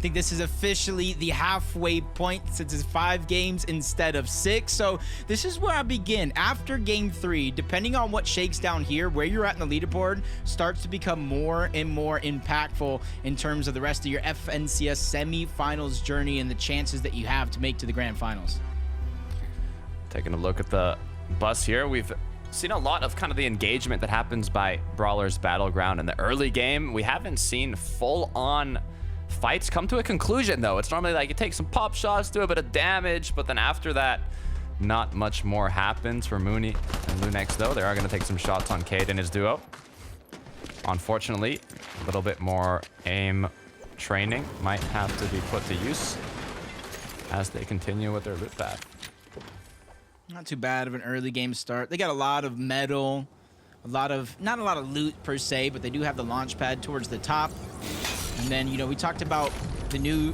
think this is officially the halfway point since it's 5 games instead of 6. So this is where I begin. After game 3, depending on what shakes down here, where you're at in the leaderboard starts to become more and more impactful in terms of the rest of your FNCS semi-finals journey and the chances that you have to make to the grand finals. Taking a look at the bus here, we've seen a lot of kind of the engagement that happens by Brawler's Battleground in the early game. We haven't seen full-on fights come to a conclusion, though. It's normally like you take some pop shots, do a bit of damage, but then after that, not much more happens for Mooney and Lunex, though. They are going to take some shots on Cade and his duo. Unfortunately, a little bit more aim training might have to be put to use as they continue with their loot path. Not too bad of an early game start. They got a lot of metal, not a lot of loot per se, but they do have the launch pad towards the top. And then, you know, we talked about the new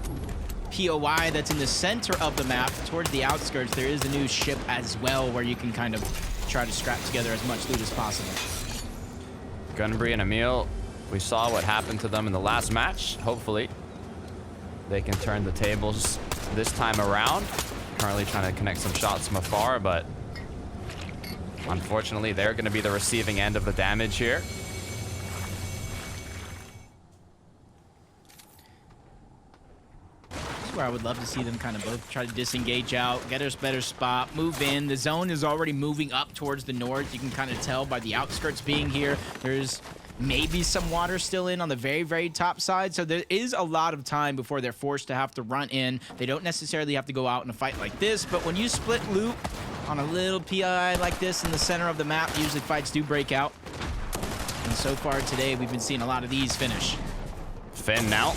POI that's in the center of the map. Towards the outskirts, there is a new ship as well where you can kind of try to scrap together as much loot as possible. Gunbury and Emil, we saw what happened to them in the last match. Hopefully, they can turn the tables this time around. Currently trying to connect some shots from afar, but unfortunately, they're going to be the receiving end of the damage here. This is where I would love to see them kind of both try to disengage out, get us a better spot, move in. The zone is already moving up towards the north. You can kind of tell by the outskirts being here. There's maybe some water still in on the very, very top side. So there is a lot of time before they're forced to have to run in. They don't necessarily have to go out in a fight like this, but when you split loot on a little PI like this in the center of the map, usually fights do break out. And so far today, we've been seeing a lot of these finish. Finn now.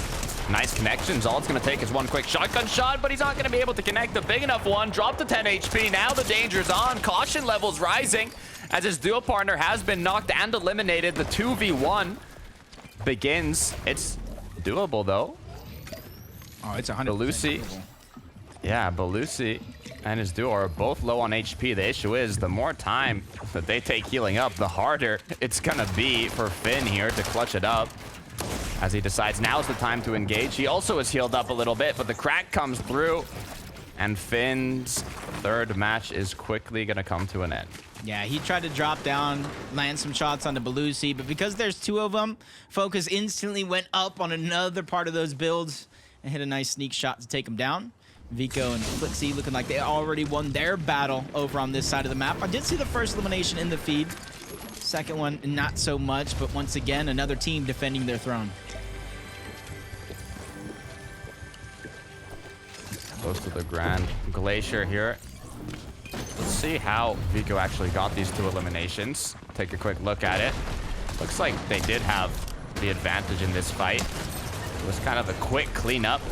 Nice connections. All it's going to take is one quick shotgun shot, but he's not going to be able to connect a big enough one. Drop to 10 HP. Now the danger's on. Caution levels rising as his duo partner has been knocked and eliminated. The 2v1 begins. It's doable, though. Oh, it's 100% Belusi. doable. Yeah, Belusi and his duo are both low on HP. The issue is the more time that they take healing up, the harder it's going to be for Finn here to clutch it up. As he decides now's the time to engage. He also is healed up a little bit, but the crack comes through. And Finn's third match is quickly going to come to an end. Yeah, he tried to drop down, land some shots onto Belusi, but because there's 2 of them, focus instantly went up on another part of those builds and hit a nice sneak shot to take him down. Vico and Flixie looking like they already won their battle over on this side of the map. I did see the first elimination in the feed. Second one, not so much, but once again, another team defending their throne. Close to the Grand Glacier here. Let's see how Vico actually got these 2 eliminations. Take a quick look at it. Looks like they did have the advantage in this fight. It was kind of a quick cleanup,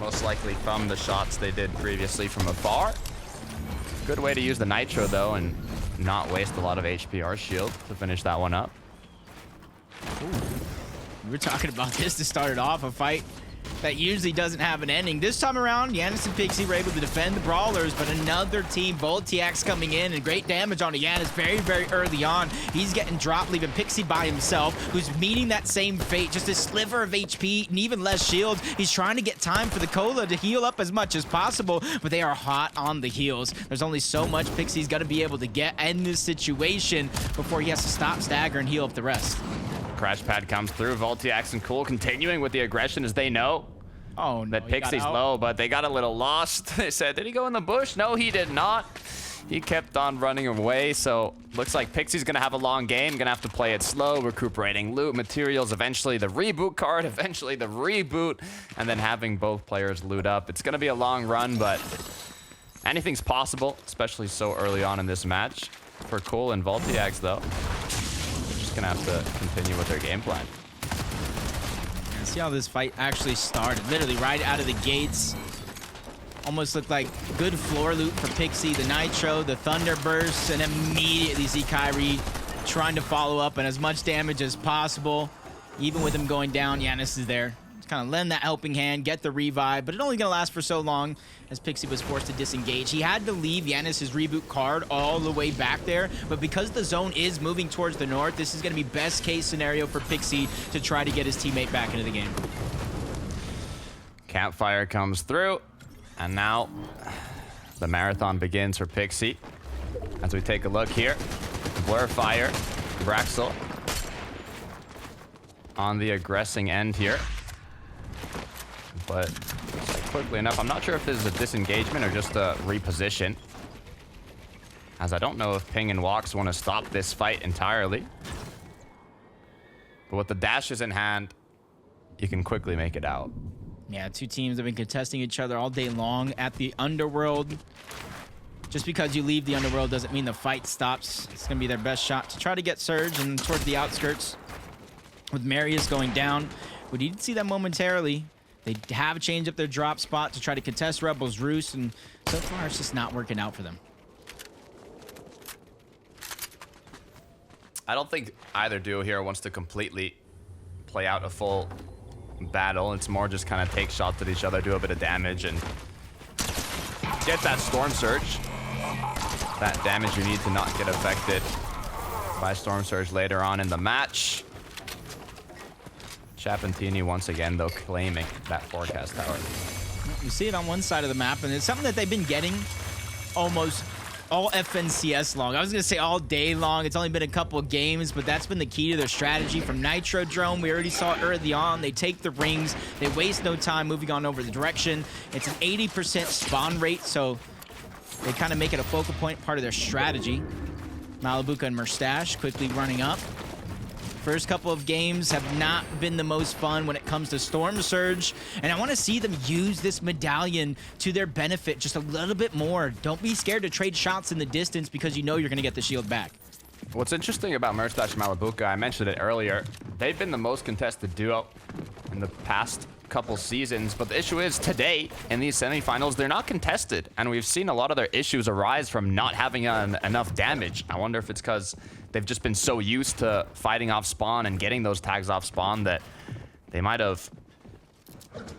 most likely from the shots they did previously from afar. Good way to use the Nitro, though, and not waste a lot of HP or shield to finish that one up. Ooh. We were talking about this to start it off, a fight that usually doesn't have an ending. This time around, Yanis and Pixie were able to defend the Brawlers, but another team, Voltiax coming in, and great damage onto Yanis very, very early on. He's getting dropped, leaving Pixie by himself, who's meeting that same fate, just a sliver of HP and even less shields. He's trying to get time for the Cola to heal up as much as possible, but they are hot on the heels. There's only so much Pixie's gonna be able to get in this situation before he has to stop, stagger, and heal up the rest. Crash pad comes through. Voltiax and Cool continuing with the aggression as they know Oh, no, that Pixie's low, but they got a little lost. They said, did he go in the bush? No, he did not. He kept on running away, so looks like Pixie's gonna have a long game, gonna have to play it slow, recuperating loot, materials, eventually the reboot card, eventually the reboot, and then having both players loot up. It's gonna be a long run, but anything's possible, especially so early on in this match. For Cool and Voltiax, though, they're just gonna have to continue with their game plan. See how this fight actually started. Literally right out of the gates. Almost looked like good floor loot for Pixie. The Nitro, the Thunder Burst, and immediately see Kyrie trying to follow up and as much damage as possible. Even with him going down, Yanis is there. Just kind of lend that helping hand, get the revive, but it only gonna last for so long as Pixie was forced to disengage. He had to leave Yanis' reboot card all the way back there, but because the zone is moving towards the north, this is gonna be best case scenario for Pixie to try to get his teammate back into the game. Campfire comes through. And now the marathon begins for Pixie. As we take a look here, Blurfire, Braxel on the aggressing end here. But quickly enough, I'm not sure if this is a disengagement or just a reposition, as I don't know if Ping and Wox want to stop this fight entirely. But with the dashes in hand, you can quickly make it out. Yeah, two teams have been contesting each other all day long at the Underworld. Just because you leave the Underworld doesn't mean the fight stops. It's going to be their best shot to try to get Surge and towards the outskirts. With Marius going down, we need to see that momentarily. They have changed up their drop spot to try to contest Rebel's Roost, and so far it's just not working out for them. I don't think either duo here wants to completely play out a full battle. It's more just kind of take shots at each other, do a bit of damage, and get that Storm Surge. That damage you need to not get affected by Storm Surge later on in the match. Chapentini once again, though, claiming that forecast tower. You see it on one side of the map, and it's something that they've been getting almost all FNCS long. I was going to say all day long. It's only been a couple of games, but that's been the key to their strategy. From Nitro Drone, we already saw it early on. They take the rings. They waste no time moving on over the direction. It's an 80% spawn rate, so they kind of make it a focal point, part of their strategy. Malibuca and Merstache quickly running up. First couple of games have not been the most fun when it comes to Storm Surge, and I want to see them use this medallion to their benefit just a little bit more. Don't be scared to trade shots in the distance because you know you're going to get the shield back. What's interesting about Merstache and Malibuca, I mentioned it earlier, they've been the most contested duo in the past couple seasons, but the issue is today in these semifinals they're not contested, and we've seen a lot of their issues arise from not having enough damage. I wonder if it's because they've just been so used to fighting off spawn and getting those tags off spawn that they might have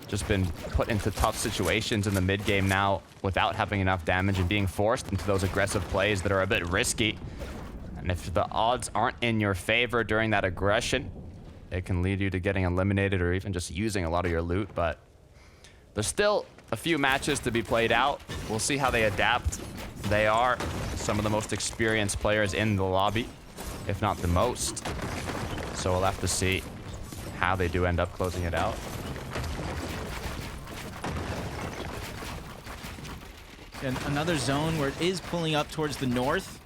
just been put into tough situations in the mid game now without having enough damage and being forced into those aggressive plays that are a bit risky. And if the odds aren't in your favor during that aggression, it can lead you to getting eliminated or even just using a lot of your loot. But there's still a few matches to be played out. We'll see how they adapt. They are some of the most experienced players in the lobby, if not the most. So we'll have to see how they do end up closing it out. And another zone where it is pulling up towards the north.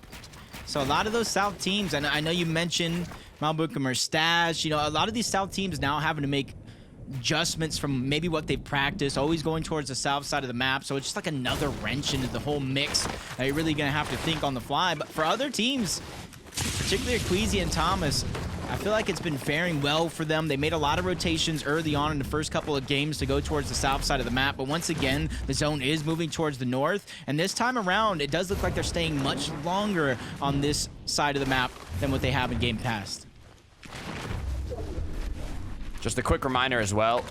So a lot of those south teams, and I know you mentioned Malibuca, Merstache, you know, a lot of these south teams now having to make adjustments from maybe what they've practiced, always going towards the south side of the map. So it's just like another wrench into the whole mix that you're really going to have to think on the fly. But for other teams, particularly Queasy and Thomas, I feel like it's been faring well for them. They made a lot of rotations early on in the first couple of games to go towards the south side of the map. But once again, the zone is moving towards the north. And this time around, it does look like they're staying much longer on this side of the map than what they have in game past. Just a quick reminder as well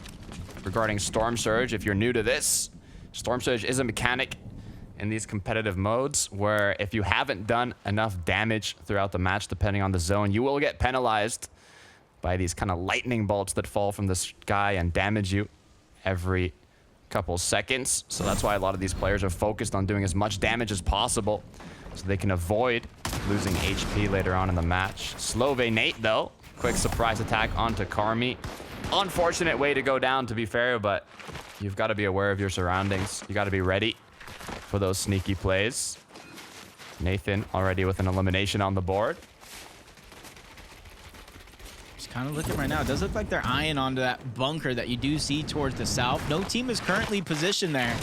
regarding Storm Surge. If you're new to this, Storm Surge is a mechanic in these competitive modes where if you haven't done enough damage throughout the match, depending on the zone, you will get penalized by these kind of lightning bolts that fall from the sky and damage you every couple seconds. So that's why a lot of these players are focused on doing as much damage as possible so they can avoid losing HP later on in the match. Slove Nate, though, quick surprise attack onto Karmi. Unfortunate way to go down, to be fair, but you've got to be aware of your surroundings. You got to be ready for those sneaky plays. Nathan already with an elimination on the board. Just kind of looking right now. It does look like they're eyeing onto that bunker that you do see towards the south. No team is currently positioned there.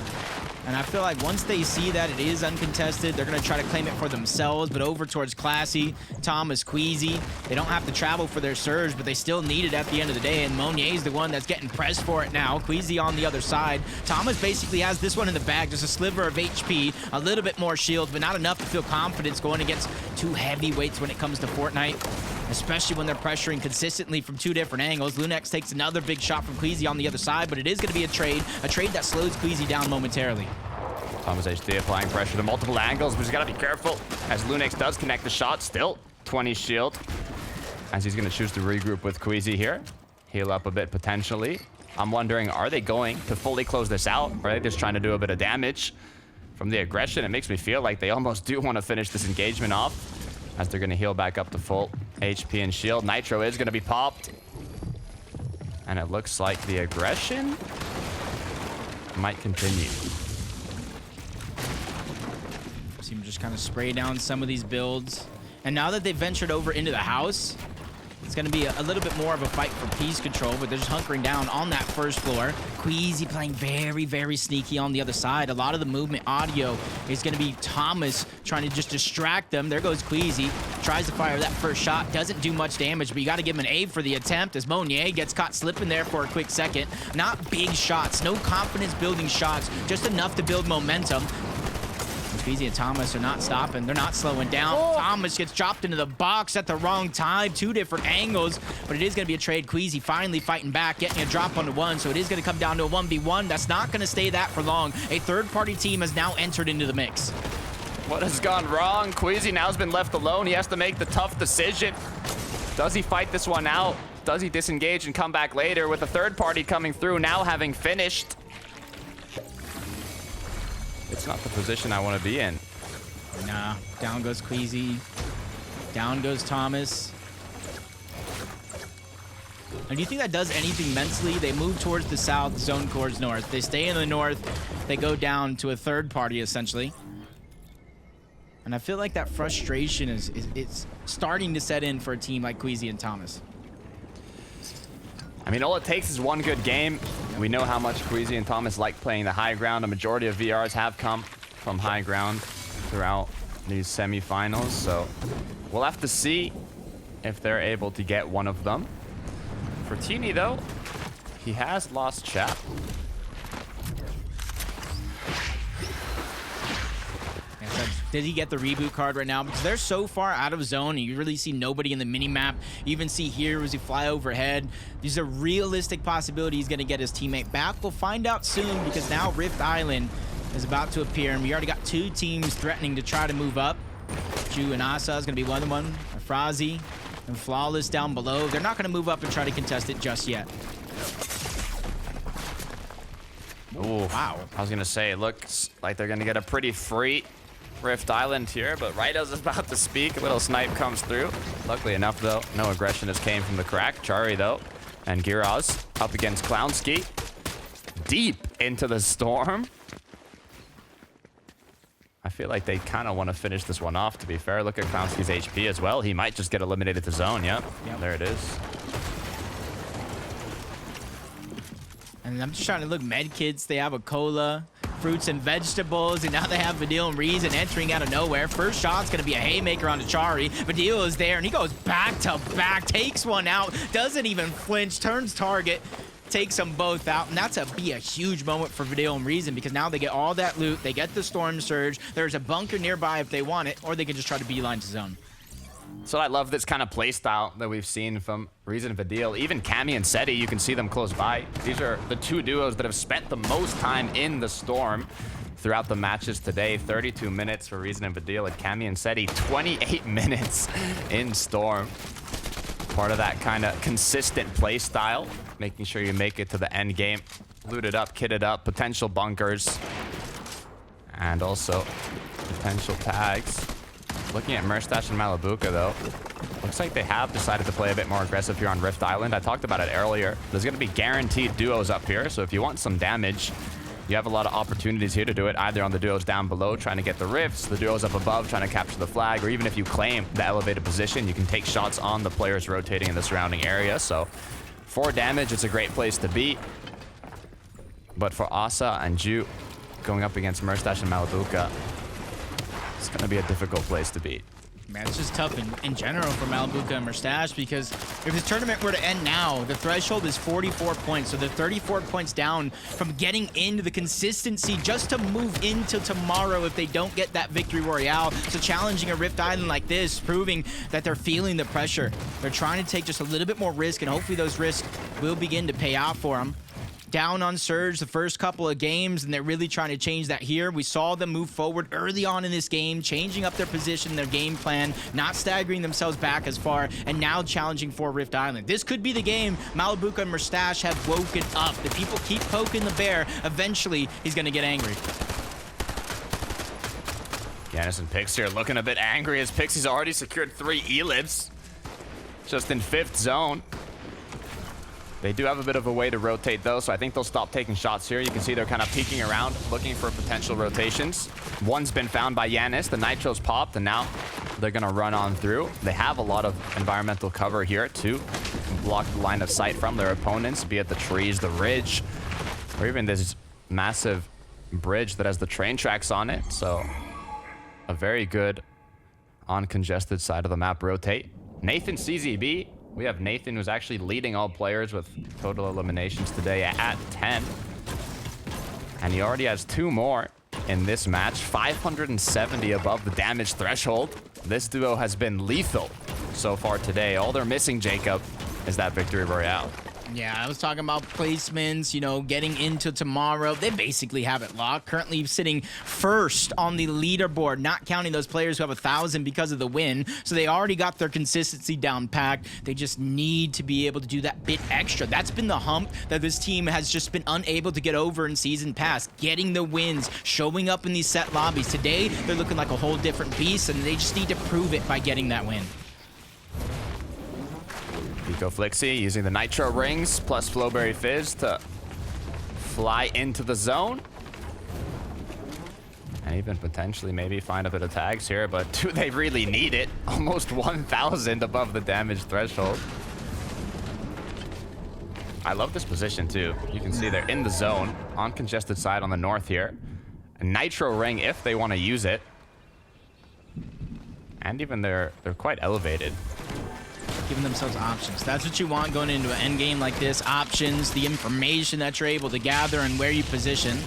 And I feel like once they see that it is uncontested, they're going to try to claim it for themselves. But over towards Classy, Thomas, Queasy, they don't have to travel for their surge, but they still need it at the end of the day. And Monier's the one that's getting pressed for it now. Queasy on the other side. Thomas basically has this one in the bag, just a sliver of HP, a little bit more shield, but not enough to feel confidence going against two heavyweights when it comes to Fortnite, especially when they're pressuring consistently from two different angles. Lunex takes another big shot from Queasy on the other side, but it is going to be a trade that slows Queasy down momentarily. Thomas HD applying pressure to multiple angles, but he's got to be careful as Lunex does connect the shot. Still 20 shield as he's going to choose to regroup with Queasy here. Heal up a bit potentially. I'm wondering, are they going to fully close this out? Or are they just trying to do a bit of damage from the aggression? It makes me feel like they almost do want to finish this engagement off, as they're going to heal back up to full HP and shield. Nitro is going to be popped. And it looks like the aggression might continue. See him just kind of spray down some of these builds. And now that they've ventured over into the house, it's going to be a little bit more of a fight for piece control, but they're just hunkering down on that first floor. Queasy playing very, very sneaky on the other side. A lot of the movement audio is going to be Thomas trying to just distract them. There goes Queasy. Tries to fire that first shot. Doesn't do much damage, but you got to give him an A for the attempt as Monier gets caught slipping there for a quick second. Not big shots. No confidence building shots. Just enough to build momentum. Queasy and Thomas are not stopping. They're not slowing down. Oh. Thomas gets chopped into the box at the wrong time. 2 different angles, but it is going to be a trade. Queasy finally fighting back, getting a drop onto 1, so it is going to come down to a 1v1. That's not going to stay that for long. A third-party team has now entered into the mix. What has gone wrong? Queasy now has been left alone. He has to make the tough decision. Does he fight this one out? Does he disengage and come back later with a third party coming through, now having finished? It's not the position I want to be in. Nah, down goes Queasy. Down goes Thomas. And do you think that does anything mentally? They move towards the south, zone towards north. They stay in the north. They go down to a third party, essentially. And I feel like that frustration it's starting to set in for a team like Queasy and Thomas. I mean, all it takes is one good game. We know how much Queasy and Thomas like playing the high ground. A majority of VRs have come from high ground throughout these semifinals, so we'll have to see if they're able to get one of them. For Teeny, though, he has lost chat. Did he get the reboot card right now? Because they're so far out of zone, and you really see nobody in the mini-map. You even see here as he fly overhead. These are realistic possibilities he's going to get his teammate back. We'll find out soon, because now Rift Island is about to appear, and we already got 2 teams threatening to try to move up. Ju and Asa is going to be one of them. Frazi and Flawless down below. They're not going to move up and try to contest it just yet. Ooh, wow. I was going to say, it looks like they're going to get a pretty free Rift Island here, but right as it's about to speak, a little snipe comes through. Luckily enough, though, no aggression has came from the crack. Chari, though, and Giraz up against Clownski. Deep into the storm. I feel like they kind of want to finish this one off, to be fair. Look at Clownski's HP as well. He might just get eliminated to zone. Yep. There it is. And I'm just trying to look, med kits, they have a cola, fruits and vegetables, and now they have Vidil and Reason entering out of nowhere. First shot's gonna be a haymaker on Chari. Vidil is there, and he goes back to back, takes one out, doesn't even flinch, turns target, takes them both out, and that's be a huge moment for Vidil and Reason, because now they get all that loot, they get the Storm Surge, there's a bunker nearby if they want it, or they can just try to beeline to zone. So I love this kind of play style that we've seen from Reason and Vidil. Even Cammy and Seti, you can see them close by. These are the 2 duos that have spent the most time in the Storm throughout the matches today. 32 minutes for Reason and Vidil, and Cammy and Seti, 28 minutes in Storm. Part of that kind of consistent play style, making sure you make it to the end game. Looted up, kitted up, potential bunkers, and also potential tags. Looking at Merstash and Malabuka, though, looks like they have decided to play a bit more aggressive here on Rift Island. I talked about it earlier. There's going to be guaranteed duos up here, so if you want some damage, you have a lot of opportunities here to do it, either on the duos down below trying to get the rifts, the duos up above trying to capture the flag, or even if you claim the elevated position, you can take shots on the players rotating in the surrounding area. So for damage, it's a great place to be. But for Asa and Ju going up against Merstash and Malabuka, it's going to be a difficult place to beat. Man, it's just tough in general for Malabuka and Merstash, because if the tournament were to end now, the threshold is 44 points. So they're 34 points down from getting into the consistency just to move into tomorrow if they don't get that victory royale. So challenging a Rift Island like this, proving that they're feeling the pressure. They're trying to take just a little bit more risk, and hopefully those risks will begin to pay out for them. down on Surge the first couple of games, and they're really trying to change that here. We saw them move forward early on in this game, changing up their position, their game plan, not staggering themselves back as far, and now challenging for Rift Island. This could be the game Malibuca and Mustache have woken up. If people keep poking the bear, eventually he's going to get angry. Yanis and Pixie are looking a bit angry as Pixie's already secured 3 elips just in 5th zone. They do have a bit of a way to rotate though, so I think they'll stop taking shots here. You can see they're kind of peeking around, looking for potential rotations. One's been found by Yanis, the Nitro's popped, and now they're gonna run on through. They have a lot of environmental cover here to block the line of sight from their opponents, be it the trees, the ridge, or even this massive bridge that has the train tracks on it. So a very good uncongested side of the map rotate. Nathan CZB. We have Nathan, who's actually leading all players with total eliminations today at 10. And he already has 2 more in this match. 570 above the damage threshold. This duo has been lethal so far today. All they're missing, Jacob, is that victory royale. Yeah, I was talking about placements, you know, getting into tomorrow. They basically have it locked. Currently sitting first on the leaderboard, not counting those players who have 1,000 because of the win. So they already got their consistency down packed. They just need to be able to do that bit extra. That's been the hump that this team has just been unable to get over in season past. Getting the wins, showing up in these set lobbies. Today, they're looking like a whole different beast, and they just need to prove it by getting that win. Pico Flixie using the Nitro Rings plus Flowberry Fizz to fly into the zone. And even potentially maybe find a bit of tags here, but do they really need it? Almost 1,000 above the damage threshold. I love this position too. You can see they're in the zone, on congested side on the north here. A Nitro Ring if they want to use it. And even they're quite elevated. Giving themselves options. That's what you want going into an end game like this. Options, the information that you're able to gather and where you position.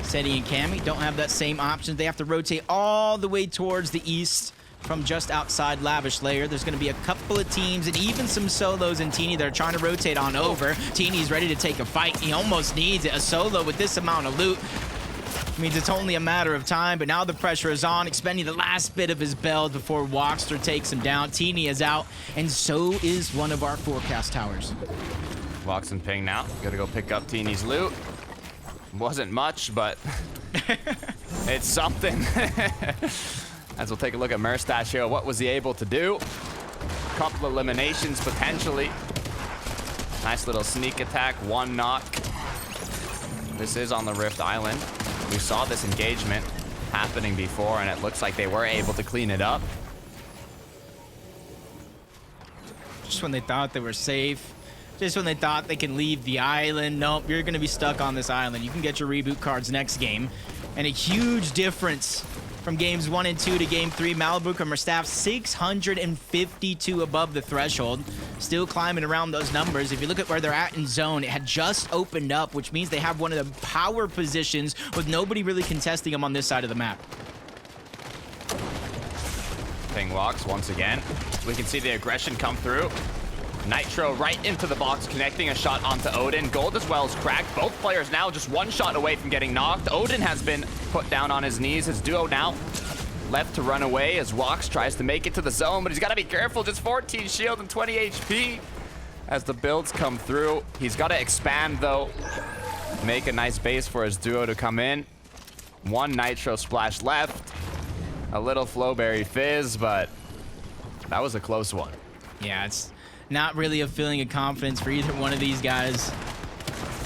Seti and Cammy don't have that same option. They have to rotate all the way towards the east from just outside Lavish Layer. There's going to be a couple of teams and even some solos in Teeny that are trying to rotate on over. Teeny's ready to take a fight. He almost needs it. A solo with this amount of loot means it's only a matter of time, but now the pressure is on, expending the last bit of his build before Walkster takes him down. Teeny is out, and so is one of our forecast towers. Walks and ping now. Gotta go pick up Teeny's loot. Wasn't much, but it's something. As we'll take a look at Mustache here, what was he able to do? A couple eliminations potentially. Nice little sneak attack, 1 knock. This is on the Rift Island. We saw this engagement happening before, and it looks like they were able to clean it up. Just when they thought they were safe. Just when they thought they can leave the island. Nope, you're going to be stuck on this island. You can get your reboot cards next game. And a huge difference from games 1 and 2 to game 3. Malibuca and Mustache 652 above the threshold. Still climbing around those numbers. If you look at where they're at in zone, it had just opened up, which means they have one of the power positions with nobody really contesting them on this side of the map. Ping walks once again. We can see the aggression come through. Nitro right into the box, connecting a shot onto Odin. Gold as well is cracked. Both players now just 1 shot away from getting knocked. Odin has been put down on his knees. His duo now left to run away as Walks tries to make it to the zone, but he's got to be careful. Just 14 shield and 20 HP as the builds come through. He's got to expand though. Make a nice base for his duo to come in. 1 Nitro splash left. A little Flowberry Fizz, but that was a close one. Yeah, it's not really a feeling of confidence for either one of these guys.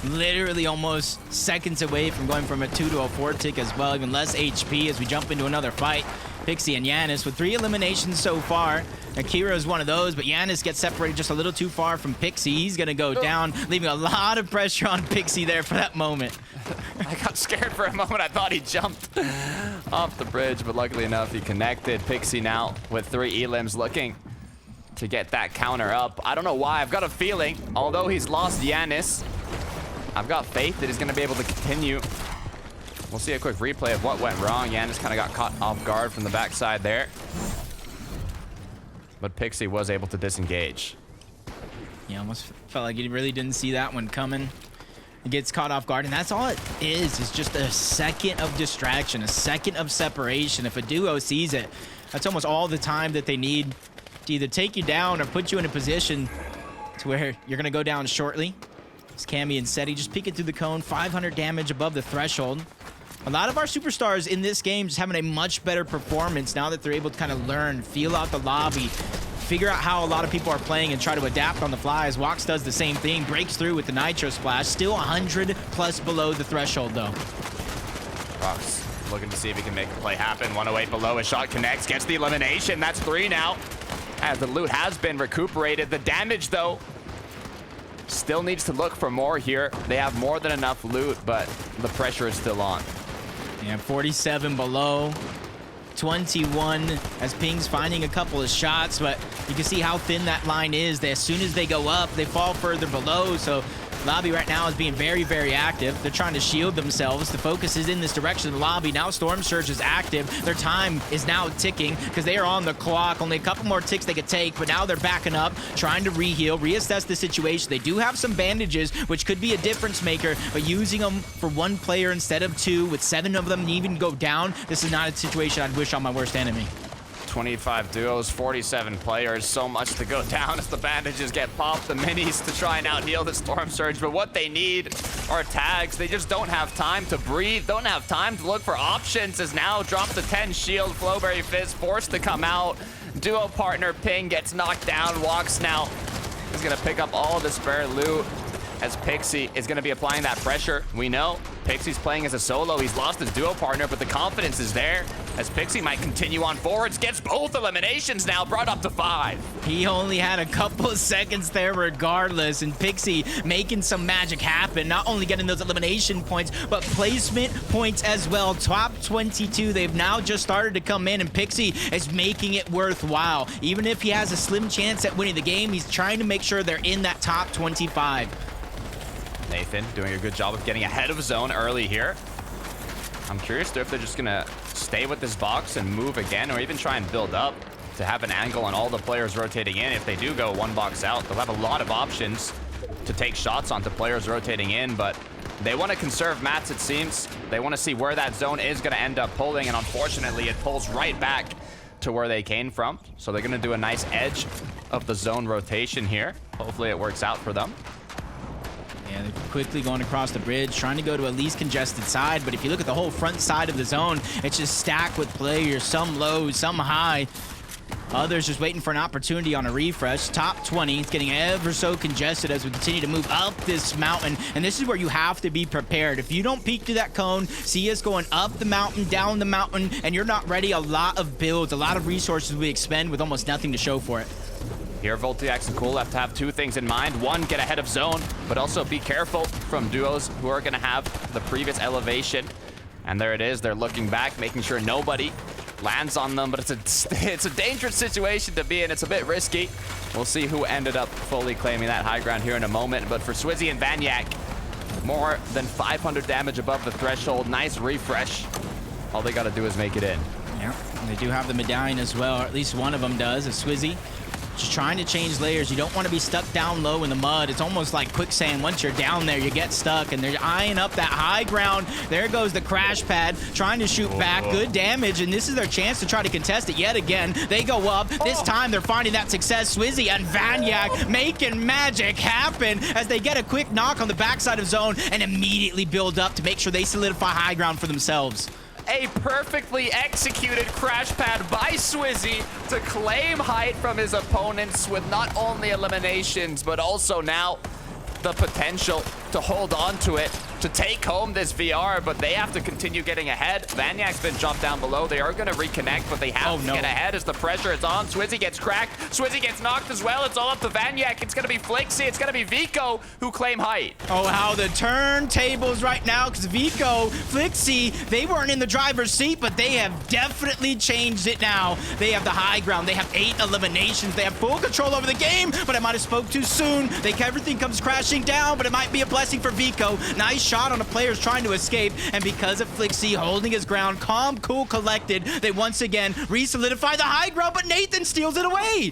Literally almost seconds away from going from a 2 to a 4 tick as well. Even less HP as we jump into another fight. Pixie and Yanis with 3 eliminations so far. Akira is one of those, but Yanis gets separated just a little too far from Pixie. He's going to go down, leaving a lot of pressure on Pixie there for that moment. I got scared for a moment. I thought he jumped off the bridge, but luckily enough, he connected. Pixie now with 3 elims looking to get that counter up. I don't know why. I've got a feeling, although he's lost Yanis, I've got faith that he's going to be able to continue. We'll see a quick replay of what went wrong. Yanis kind of got caught off guard from the backside there. But Pixie was able to disengage. Yeah, almost felt like he really didn't see that one coming. He gets caught off guard, and that's all it is just a second of distraction, a second of separation. If a duo sees it, that's almost all the time that they need to either take you down or put you in a position to where you're going to go down shortly. It's Cammy and Seti just peeking through the cone, 500 damage above the threshold. A lot of our superstars in this game just having a much better performance now that they're able to kind of learn, feel out the lobby, figure out how a lot of people are playing and try to adapt on the fly. As Wox does the same thing, breaks through with the Nitro Splash. Still 100 plus below the threshold, though. Wox looking to see if he can make the play happen. 108 below, a shot connects, gets the elimination. That's 3 now, as the loot has been recuperated. The damage, though, still needs to look for more here. They have more than enough loot, but the pressure is still on. Yeah, 47 below. 21 as Ping's finding a couple of shots, but you can see how thin that line is. As soon as they go up, they fall further below. So Lobby right now is being very, very active. They're trying to shield themselves. The focus is in this direction of the lobby. Now Storm Surge is active. Their time is now ticking because they are on the clock. Only a couple more ticks they could take, but now they're backing up, trying to re-heal, reassess the situation. They do have some bandages, which could be a difference maker, but using them for 1 player instead of 2, with 7 of them even go down, this is not a situation I'd wish on my worst enemy. 25 duos, 47 players, so much to go down as the bandages get popped, the minis to try and out-heal the Storm Surge, but what they need are tags. They just don't have time to breathe, don't have time to look for options, as now drop the 10 shield, Flowberry Fizz forced to come out. Duo partner Ping gets knocked down. Wox now is gonna pick up all the spare loot, as Pixie is gonna be applying that pressure. We know Pixie's playing as a solo. He's lost his duo partner, but the confidence is there, as Pixie might continue on forwards. Gets both eliminations now, brought up to 5. He only had a couple of seconds there regardless, and Pixie making some magic happen. Not only getting those elimination points, but placement points as well. Top 22, they've now just started to come in, and Pixie is making it worthwhile. Even if he has a slim chance at winning the game, he's trying to make sure they're in that top 25. Nathan doing a good job of getting ahead of zone early here. I'm curious if they're just gonna stay with this box and move again, or even try and build up to have an angle on all the players rotating in. If they do go 1 box out, they'll have a lot of options to take shots onto players rotating in, but they want to conserve mats, it seems. They want to see where that zone is going to end up pulling, and unfortunately it pulls right back to where they came from. So they're going to do a nice edge of the zone rotation here. Hopefully it works out for them. Yeah, they're quickly going across the bridge, trying to go to a least congested side. But if you look at the whole front side of the zone, it's just stacked with players, some low, some high. Others just waiting for an opportunity on a refresh. Top 20, it's getting ever so congested as we continue to move up this mountain. And this is where you have to be prepared. If you don't peek through that cone, see us going up the mountain, down the mountain, and you're not ready, a lot of builds, a lot of resources we expend with almost nothing to show for it. Here, Voltiax and Cool have to have 2 things in mind. 1, get ahead of zone, but also be careful from duos who are going to have the previous elevation. And there it is. They're looking back, making sure nobody lands on them, but it's a dangerous situation to be in. It's a bit risky. We'll see who ended up fully claiming that high ground here in a moment. But for Swizzy and Vanyak, more than 500 damage above the threshold. Nice refresh. All they got to do is make it in. Yeah, and they do have the medallion as well, or at least one of them does. It's Swizzy just trying to change layers. You don't want to be stuck down low in the mud. It's almost like quicksand. Once you're down there, you get stuck, and they're eyeing up that high ground. There goes the crash pad, trying to shoot back. Good damage, and this is their chance to try to contest it yet again. They go up. This time, they're finding that success. Swizzy and Vanyak making magic happen as they get a quick knock on the backside of zone and immediately build up to make sure they solidify high ground for themselves. A perfectly executed crash pad by Swizzy to claim height from his opponents with not only eliminations, but also now the potential to hold on to it, to take home this VR, but they have to continue getting ahead. Vanyak's been dropped down below. They are going to reconnect, but they have to get ahead as the pressure is on. Swizzy gets cracked. Swizzy gets knocked as well. It's all up to Vanyak. It's going to be Flixie. It's going to be Vico who claim height. Oh, how the turntables right now, because Vico, Flixie, they weren't in the driver's seat, but they have definitely changed it now. They have the high ground. They have 8 eliminations. They have full control over the game, but I might have spoke too soon. Everything comes crashing down, but it might be a blessing for Vico. Nice shot on the players trying to escape, and because of Flixie holding his ground, calm, cool, collected, they once again re-solidify the high ground, but Nathan steals it away.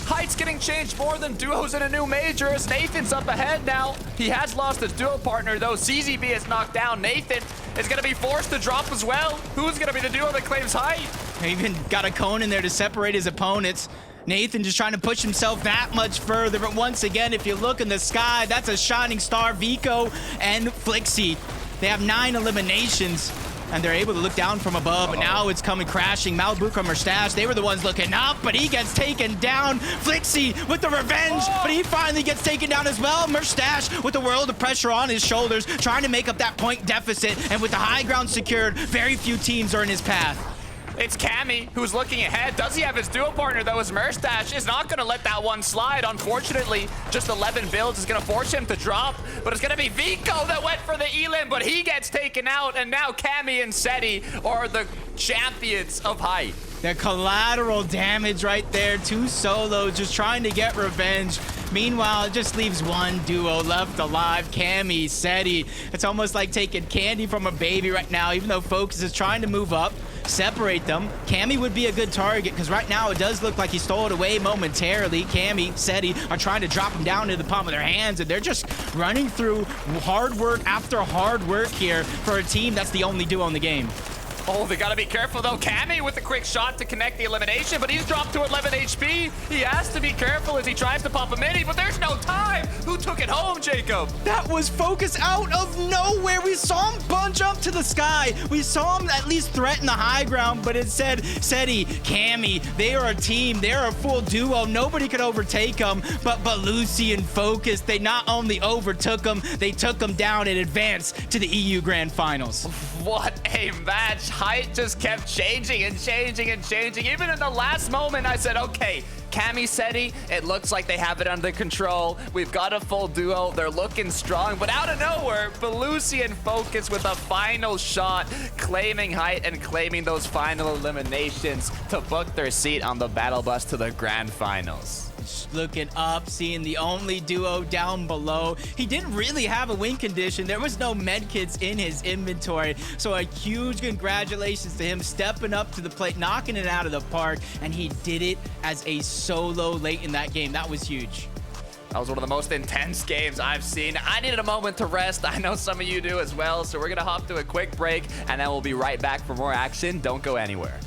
Height's getting changed more than duos in a new major as Nathan's up ahead now. He has lost his duo partner though. CZB is knocked down. Nathan is going to be forced to drop as well. Who's going to be the duo that claims Height? He even got a cone in there to separate his opponents. Nathan just trying to push himself that much further. But once again, if you look in the sky, that's a shining star. Vico and Flixie. They have 9 eliminations. And they're able to look down from above, but now it's coming crashing. Malibu from Mustache, they were the ones looking up, but he gets taken down. Flixie with the revenge, but he finally gets taken down as well. Mustache with the world of pressure on his shoulders, trying to make up that point deficit. And with the high ground secured, very few teams are in his path. It's Cammy who's looking ahead. Does he have his duo partner though? As Mustache is not going to let that one slide. Unfortunately, just 11 builds is going to force him to drop. But it's going to be Vico that went for the elim, but he gets taken out. And now Cammy and Seti are the champions of Height. The collateral damage right there. 2 solos just trying to get revenge. Meanwhile, it just leaves 1 duo left alive. Cammy, Seti. It's almost like taking candy from a baby right now, even though Focus is trying to move up, separate them. Cammy would be a good target because right now it does look like he stole it away momentarily. Cammy, Seti are trying to drop him down to the palm of their hands, and they're just running through hard work after hard work here for a team that's the only duo in the game. Oh, they gotta be careful though. Cammy with a quick shot to connect the elimination, but he's dropped to 11 HP. He has to be careful as he tries to pop a mini, but there's no time. Who took it home, Jacob? That was Focus out of nowhere. We saw him bunch up to the sky. We saw him at least threaten the high ground, but instead, Seti, Cammy, they are a team. They're a full duo. Nobody could overtake them, but Belusi and Focus, they not only overtook him, they took him down and advanced to the EU Grand Finals. What a match. Height just kept changing and changing and changing. Even in the last moment, I said, okay, Cammy, Seti, it looks like they have it under control. We've got a full duo. They're looking strong, but out of nowhere, Belusi and Focus with a final shot, claiming Height and claiming those final eliminations to book their seat on the battle bus to the grand finals. Just looking up, seeing the only duo down below. He didn't really have a win condition. There was no med kits in his inventory. So a huge congratulations to him stepping up to the plate, knocking it out of the park. And he did it as a solo late in that game. That was huge. That was one of the most intense games I've seen. I needed a moment to rest. I know some of you do as well. So we're going to hop to a quick break, and then we'll be right back for more action. Don't go anywhere.